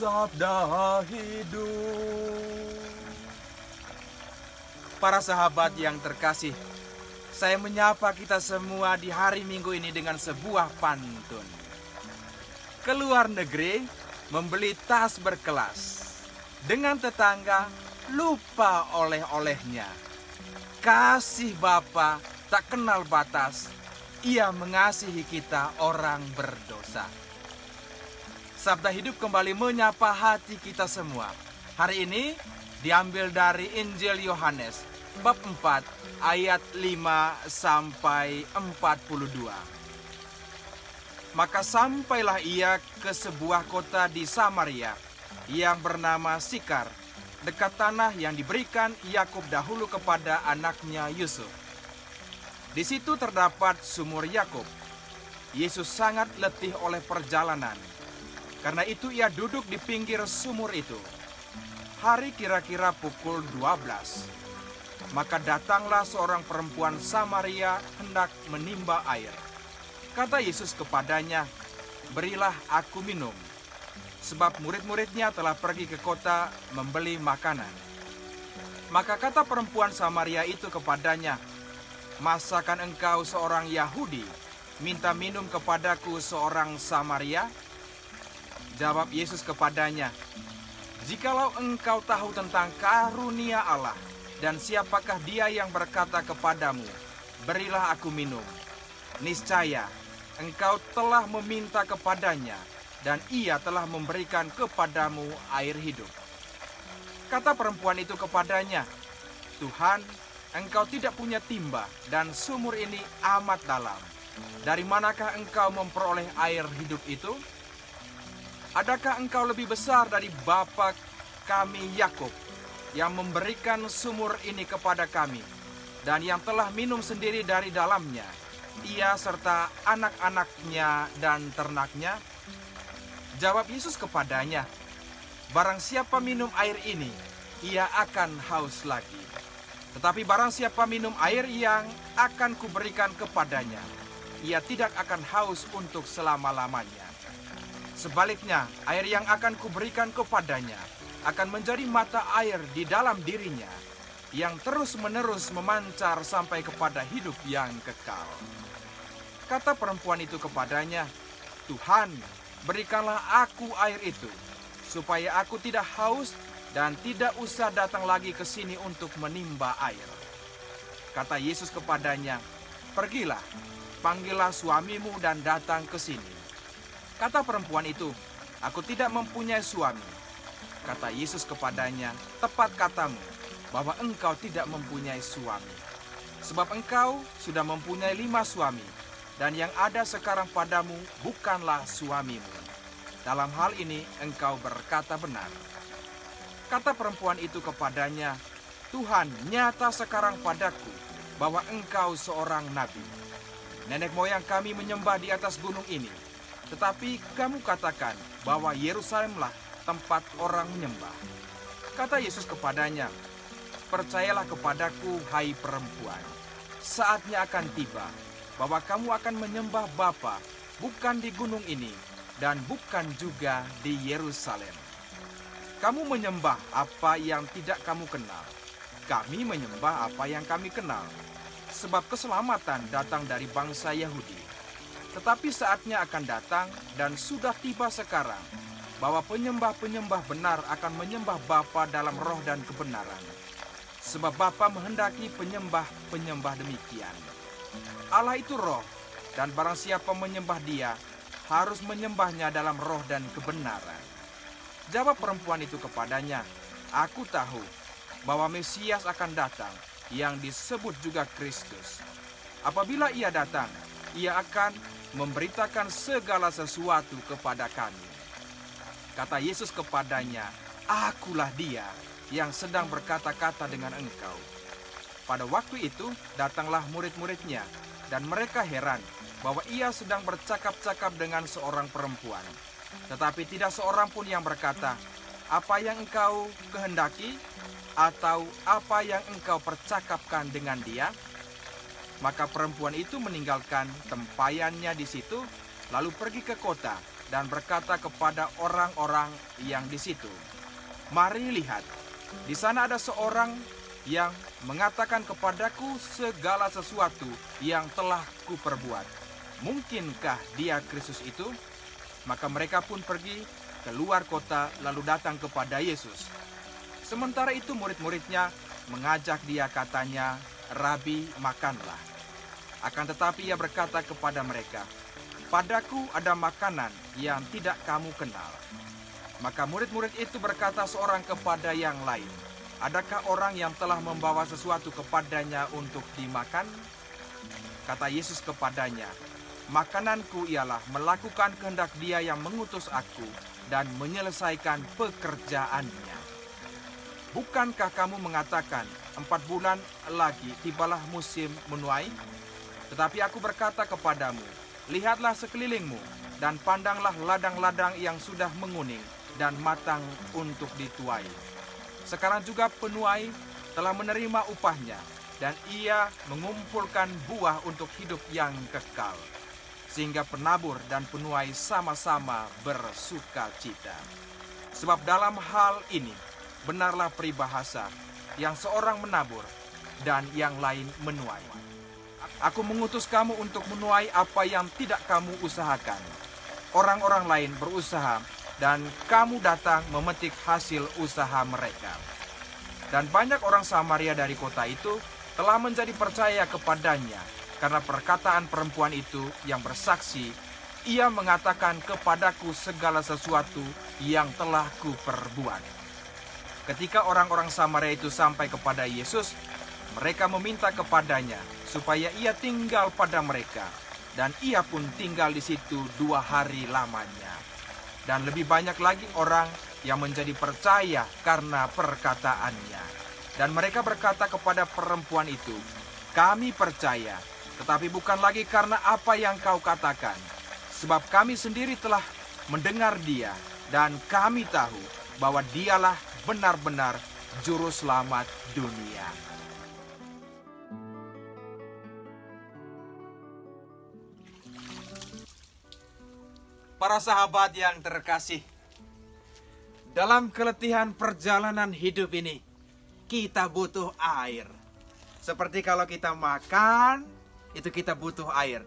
Sabda Hidup. Para sahabat yang terkasih, saya menyapa kita semua di hari Minggu ini dengan sebuah pantun. Keluar negeri, membeli tas berkelas. Dengan tetangga, lupa oleh-olehnya. Kasih Bapa tak kenal batas, Ia mengasihi kita orang berdosa. Sabda Hidup kembali menyapa hati kita semua. Hari ini diambil dari Injil Yohanes, bab 4, ayat 5 sampai 42. Maka sampailah ia ke sebuah kota di Samaria yang bernama Sikar, dekat tanah yang diberikan Yakub dahulu kepada anaknya Yusuf. Di situ terdapat sumur Yakub. Yesus sangat letih oleh perjalanan. Karena itu ia duduk di pinggir sumur itu. Hari kira-kira pukul 12. Maka datanglah seorang perempuan Samaria hendak menimba air. Kata Yesus kepadanya, "Berilah aku minum." Sebab murid-muridnya telah pergi ke kota membeli makanan. Maka kata perempuan Samaria itu kepadanya, "Masakan engkau seorang Yahudi minta minum kepadaku seorang Samaria?" Jawab Yesus kepadanya, "Jikalau engkau tahu tentang karunia Allah dan siapakah dia yang berkata kepadamu, 'Berilah aku minum,' niscaya engkau telah meminta kepadanya dan ia telah memberikan kepadamu air hidup." Kata perempuan itu kepadanya, "Tuhan, engkau tidak punya timba dan sumur ini amat dalam. Dari manakah engkau memperoleh air hidup itu? Adakah engkau lebih besar dari bapa kami Yakub yang memberikan sumur ini kepada kami dan yang telah minum sendiri dari dalamnya, ia serta anak-anaknya dan ternaknya?" Jawab Yesus kepadanya, "Barang siapa minum air ini, ia akan haus lagi. Tetapi barang siapa minum air yang akan kuberikan kepadanya, ia tidak akan haus untuk selama-lamanya. Sebaliknya, air yang akan kuberikan kepadanya akan menjadi mata air di dalam dirinya, yang terus-menerus memancar sampai kepada hidup yang kekal." Kata perempuan itu kepadanya, "Tuhan, berikanlah aku air itu, supaya aku tidak haus dan tidak usah datang lagi ke sini untuk menimba air." Kata Yesus kepadanya, "Pergilah, panggillah suamimu dan datang ke sini." Kata perempuan itu, "Aku tidak mempunyai suami." Kata Yesus kepadanya, "Tepat katamu, bahwa engkau tidak mempunyai suami. Sebab engkau sudah mempunyai 5 suami, dan yang ada sekarang padamu bukanlah suamimu. Dalam hal ini engkau berkata benar." Kata perempuan itu kepadanya, "Tuhan, nyata sekarang padaku bahwa engkau seorang nabi. Nenek moyang kami menyembah di atas gunung ini, tetapi kamu katakan bahwa Yerusalemlah tempat orang menyembah." Kata Yesus kepadanya, "Percayalah kepadaku, hai perempuan, saatnya akan tiba bahwa kamu akan menyembah Bapa bukan di gunung ini dan bukan juga di Yerusalem. Kamu menyembah apa yang tidak kamu kenal. Kami menyembah apa yang kami kenal, sebab keselamatan datang dari bangsa Yahudi. Tetapi saatnya akan datang dan sudah tiba sekarang bahwa penyembah-penyembah benar akan menyembah Bapa dalam roh dan kebenaran. Sebab Bapa menghendaki penyembah-penyembah demikian. Allah itu roh, dan barang siapa menyembah Dia harus menyembahnya dalam roh dan kebenaran." Jawab perempuan itu kepadanya, "Aku tahu bahwa Mesias akan datang, yang disebut juga Kristus. Apabila ia datang, ia akan memberitakan segala sesuatu kepada kami." Kata Yesus kepadanya, "Akulah dia yang sedang berkata-kata dengan engkau." Pada waktu itu datanglah murid-muridnya, dan mereka heran bahwa ia sedang bercakap-cakap dengan seorang perempuan. Tetapi tidak seorang pun yang berkata, "Apa yang engkau kehendaki?" atau "Apa yang engkau percakapkan dengan dia?" Maka perempuan itu meninggalkan tempayannya di situ, lalu pergi ke kota dan berkata kepada orang-orang yang di situ, "Mari lihat, di sana ada seorang yang mengatakan kepadaku segala sesuatu yang telah kuperbuat. Mungkinkah dia Kristus itu?" Maka mereka pun pergi keluar kota lalu datang kepada Yesus. Sementara itu murid-muridnya mengajak dia, katanya, "Rabi, makanlah." Akan tetapi ia berkata kepada mereka, "Padaku ada makanan yang tidak kamu kenal." Maka murid-murid itu berkata seorang kepada yang lain, "Adakah orang yang telah membawa sesuatu kepadanya untuk dimakan?" Kata Yesus kepadanya, "Makananku ialah melakukan kehendak Dia yang mengutus aku dan menyelesaikan pekerjaannya. Bukankah kamu mengatakan 4 bulan lagi tibalah musim menuai? Tetapi aku berkata kepadamu, lihatlah sekelilingmu dan pandanglah ladang-ladang yang sudah menguning dan matang untuk dituai. Sekarang juga penuai telah menerima upahnya, dan ia mengumpulkan buah untuk hidup yang kekal, sehingga penabur dan penuai sama-sama bersukacita. Sebab dalam hal ini benarlah peribahasa, yang seorang menabur dan yang lain menuai. Aku mengutus kamu untuk menuai apa yang tidak kamu usahakan. Orang-orang lain berusaha, dan kamu datang memetik hasil usaha mereka." Dan banyak orang Samaria dari kota itu telah menjadi percaya kepadanya, karena perkataan perempuan itu yang bersaksi, "Ia mengatakan kepadaku segala sesuatu yang telah kuperbuat." Ketika orang-orang Samaria itu sampai kepada Yesus, mereka meminta kepadanya supaya ia tinggal pada mereka, dan ia pun tinggal di situ 2 hari lamanya. Dan lebih banyak lagi orang yang menjadi percaya karena perkataannya. Dan mereka berkata kepada perempuan itu, "Kami percaya, tetapi bukan lagi karena apa yang kau katakan, sebab kami sendiri telah mendengar dia, dan kami tahu bahwa dialah benar-benar juru selamat dunia." Para sahabat yang terkasih, dalam keletihan perjalanan hidup ini, kita butuh air. Seperti kalau kita makan, itu kita butuh air.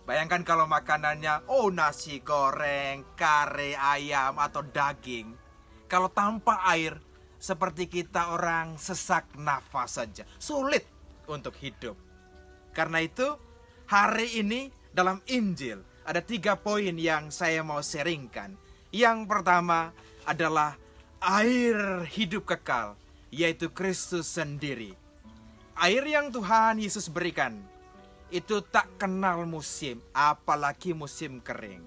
Bayangkan kalau makanannya, nasi goreng, kare ayam, atau daging. Kalau tanpa air, seperti kita orang sesak nafas saja. Sulit untuk hidup. Karena itu, hari ini dalam Injil, ada 3 poin yang saya mau sharingkan. Yang pertama adalah air hidup kekal, yaitu Kristus sendiri. Air yang Tuhan Yesus berikan, itu tak kenal musim, apalagi musim kering.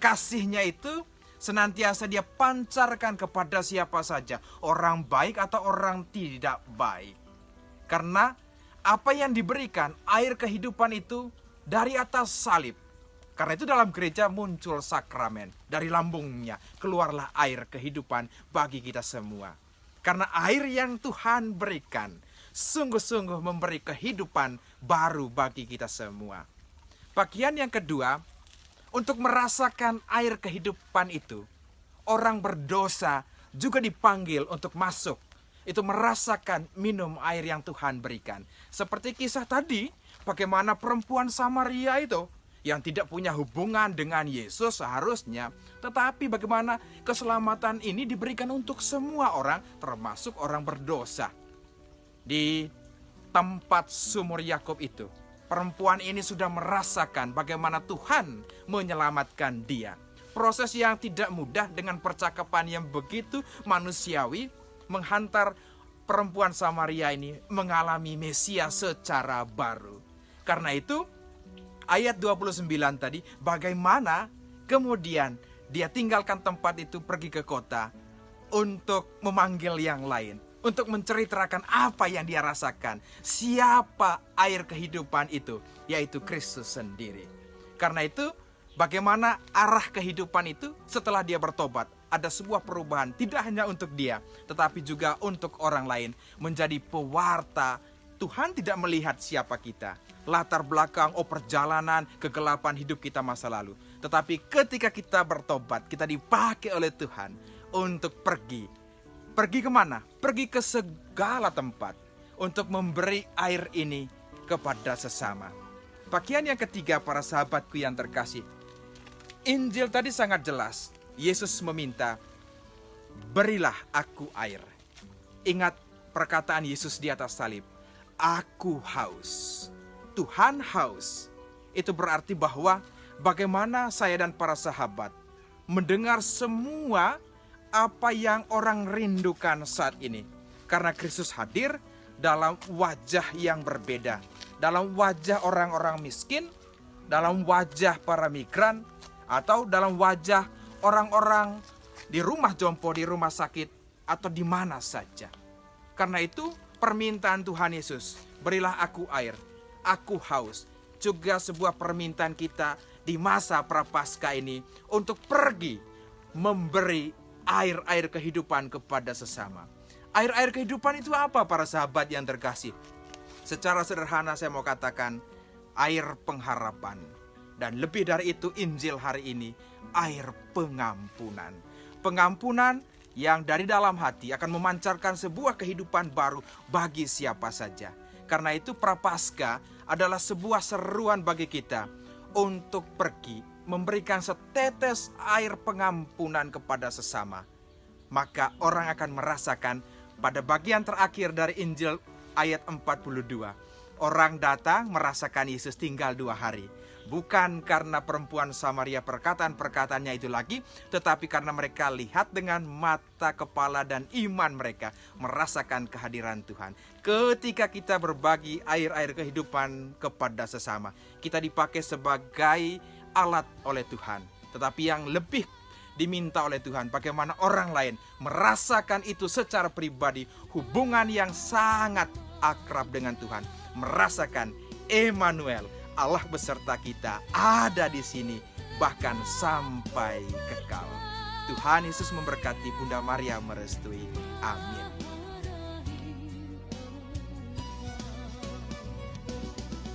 Kasih-Nya itu senantiasa Dia pancarkan kepada siapa saja, orang baik atau orang tidak baik. Karena apa yang diberikan, air kehidupan itu dari atas salib. Karena itu dalam gereja muncul sakramen. Dari lambungnya keluarlah air kehidupan bagi kita semua. Karena air yang Tuhan berikan sungguh-sungguh memberi kehidupan baru bagi kita semua. Bagian yang kedua, untuk merasakan air kehidupan itu, orang berdosa juga dipanggil untuk masuk. Itu merasakan minum air yang Tuhan berikan. Seperti kisah tadi, bagaimana perempuan Samaria itu yang tidak punya hubungan dengan Yesus seharusnya, tetapi bagaimana keselamatan ini diberikan untuk semua orang, termasuk orang berdosa. Di tempat sumur Yakub itu, perempuan ini sudah merasakan bagaimana Tuhan menyelamatkan dia. Proses yang tidak mudah dengan percakapan yang begitu manusiawi menghantar perempuan Samaria ini mengalami Mesias secara baru. Karena itu, ayat 29 tadi, bagaimana kemudian dia tinggalkan tempat itu, pergi ke kota untuk memanggil yang lain, untuk menceritakan apa yang dia rasakan. Siapa air kehidupan itu? Yaitu Kristus sendiri. Karena itu, bagaimana arah kehidupan itu setelah dia bertobat? Ada sebuah perubahan, tidak hanya untuk dia, tetapi juga untuk orang lain. Menjadi pewarta. Tuhan tidak melihat siapa kita, latar belakang, perjalanan, kegelapan hidup kita masa lalu. Tetapi ketika kita bertobat, kita dipakai oleh Tuhan untuk pergi. Pergi kemana? Pergi ke segala tempat untuk memberi air ini kepada sesama. Bagian yang ketiga, para sahabatku yang terkasih. Injil tadi sangat jelas. Yesus meminta, berilah aku air. Ingat perkataan Yesus di atas salib. Aku haus. Tuhan haus. Itu berarti bahwa bagaimana saya dan para sahabat mendengar semua apa yang orang rindukan saat ini. Karena Kristus hadir dalam wajah yang berbeda. Dalam wajah orang-orang miskin, dalam wajah para migran, atau dalam wajah orang-orang di rumah jompo, di rumah sakit, atau di mana saja. Karena itu permintaan Tuhan Yesus, berilah aku air, aku haus, juga sebuah permintaan kita di masa Prapaskah ini untuk pergi memberi air-air kehidupan kepada sesama. Air-air kehidupan itu apa, para sahabat yang terkasih? Secara sederhana saya mau katakan, air pengharapan. Dan lebih dari itu, Injil hari ini, air pengampunan. Pengampunan yang dari dalam hati akan memancarkan sebuah kehidupan baru bagi siapa saja. Karena itu Prapaskah adalah sebuah seruan bagi kita untuk pergi memberikan setetes air pengampunan kepada sesama. Maka orang akan merasakan pada bagian terakhir dari Injil ayat 42. Orang datang merasakan Yesus tinggal 2 hari. Bukan karena perempuan Samaria perkataan-perkataannya itu lagi, tetapi karena mereka lihat dengan mata kepala dan iman mereka merasakan kehadiran Tuhan. Ketika kita berbagi air-air kehidupan kepada sesama, kita dipakai sebagai alat oleh Tuhan. Tetapi yang lebih diminta oleh Tuhan, bagaimana orang lain merasakan itu secara pribadi, hubungan yang sangat akrab dengan Tuhan, merasakan Emmanuel, Allah beserta kita ada di sini bahkan sampai kekal. Tuhan Yesus memberkati, Bunda Maria merestui. Amin.